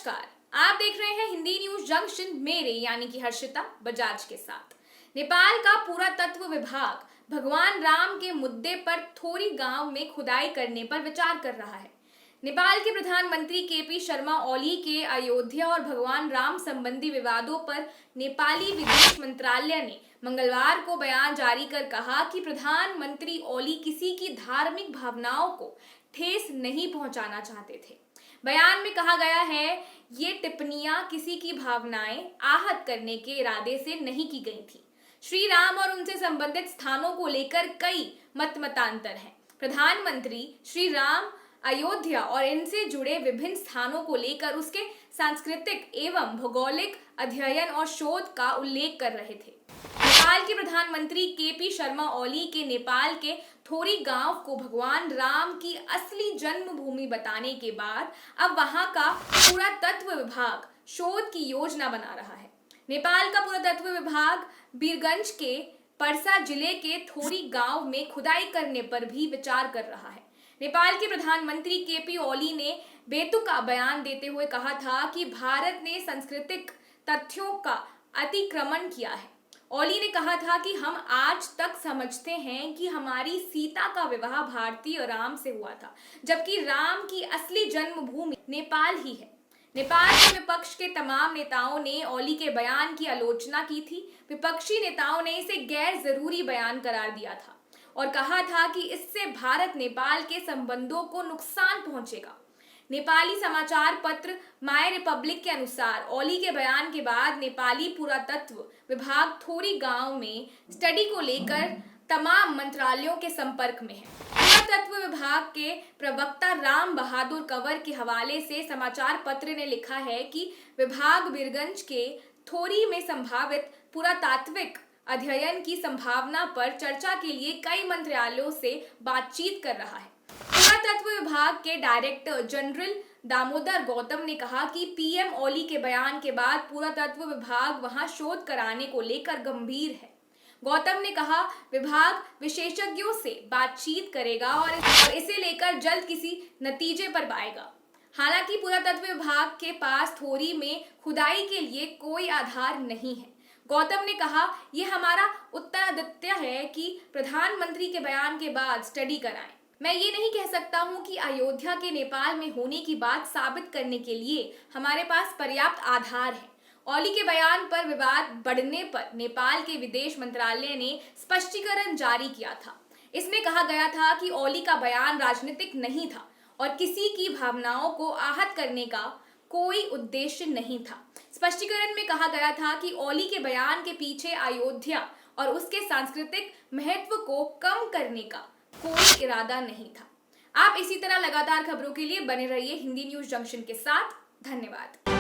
नमस्कार, आप देख रहे हैं हिंदी न्यूज जंक्शन मेरे यानी कि हर्षिता बजाज के साथ। नेपाल का पुरातत्व विभाग भगवान राम के मुद्दे पर थोरी गांव में खुदाई करने पर विचार कर रहा है। नेपाल के प्रधानमंत्री केपी शर्मा ओली के अयोध्या और भगवान राम संबंधी विवादों पर नेपाली विदेश मंत्रालय ने मंगलवार को बयान जारी कर कहा कि प्रधानमंत्री ओली किसी की धार्मिक भावनाओं को ठेस नहीं पहुंचाना चाहते थे। बयान में कहा गया है, ये टिप्पणियां किसी की भावनाएं आहत करने के इरादे से नहीं की गई थी। श्री राम और उनसे संबंधित स्थानों को लेकर कई मतांतर हैं। प्रधानमंत्री श्री राम, अयोध्या और इनसे जुड़े विभिन्न स्थानों को लेकर उसके सांस्कृतिक एवं भौगोलिक अध्ययन और शोध का उल्लेख कर रहे थे। नेपाल के प्रधानमंत्री केपी शर्मा ओली के नेपाल के थोरी गांव को भगवान राम की असली जन्मभूमि बताने के बाद अब वहां का पुरातत्व विभाग शोध की योजना बना रहा है। नेपाल का पुरातत्व विभाग वीरगंज के परसा जिले के थोरी गांव में खुदाई करने पर भी विचार कर रहा है। नेपाल के प्रधानमंत्री केपी ओली ने बेतुका बयान देते हुए कहा था कि भारत ने सांस्कृतिक तथ्यों का अतिक्रमण किया है। ओली ने कहा था कि हम आज तक समझते हैं कि हमारी सीता का विवाह भारतीय राम से हुआ था, जबकि राम की असली जन्मभूमि नेपाल ही है। नेपाल के विपक्ष के तमाम नेताओं ने ओली के बयान की आलोचना की थी। विपक्षी नेताओं ने इसे गैर जरूरी बयान करार दिया था और कहा था कि इससे भारत नेपाल के संबंधों को नुकसान पहुंचेगा। नेपाली समाचार पत्र माय रिपब्लिक के अनुसार ओली के बयान के बाद नेपाली पुरातत्व विभाग थोरी गांव में स्टडी को लेकर तमाम मंत्रालयों के संपर्क में है। पुरातत्व विभाग के प्रवक्ता राम बहादुर कंवर के हवाले से समाचार पत्र ने लिखा है कि विभाग वीरगंज के थोरी में संभावित पुरातात्विक अध्ययन की संभावना पर चर्चा के लिए कई मंत्रालयों से बातचीत कर रहा है। पुरातत्व विभाग के डायरेक्टर जनरल दामोदर गौतम ने कहा कि पीएम ओली के बयान के बाद पुरातत्व विभाग वहां शोध कराने को लेकर गंभीर है। गौतम ने कहा, विभाग विशेषज्ञों से बातचीत करेगा और इसे लेकर जल्द किसी नतीजे पर आएगा। हालांकि पुरातत्व विभाग के पास थोरी में खुदाई के लिए कोई आधार नहीं है। गौतम ने कहा, यह हमारा उत्तराधित्य है कि प्रधानमंत्री के बयान के बाद स्टडी कराएं। मैं ये नहीं कह सकता हूं कि अयोध्या के नेपाल में होने की बात साबित करने के लिए हमारे पास पर्याप्त आधार है। ओली के बयान पर विवाद बढ़ने पर नेपाल के विदेश मंत्रालय ने स्पष्टीकरण जारी किया था। इसमें कहा गया था कि ओली का बयान राजनीतिक नहीं था और किसी की भावनाओं को आहत करने का कोई उद्देश्य नहीं था। स्पष्टीकरण में कहा गया था कि ओली के बयान के पीछे अयोध्या और उसके सांस्कृतिक महत्व को कम करने का कोई इरादा नहीं था। आप इसी तरह लगातार खबरों के लिए बने रहिए हिंदी न्यूज जंक्शन के साथ। धन्यवाद।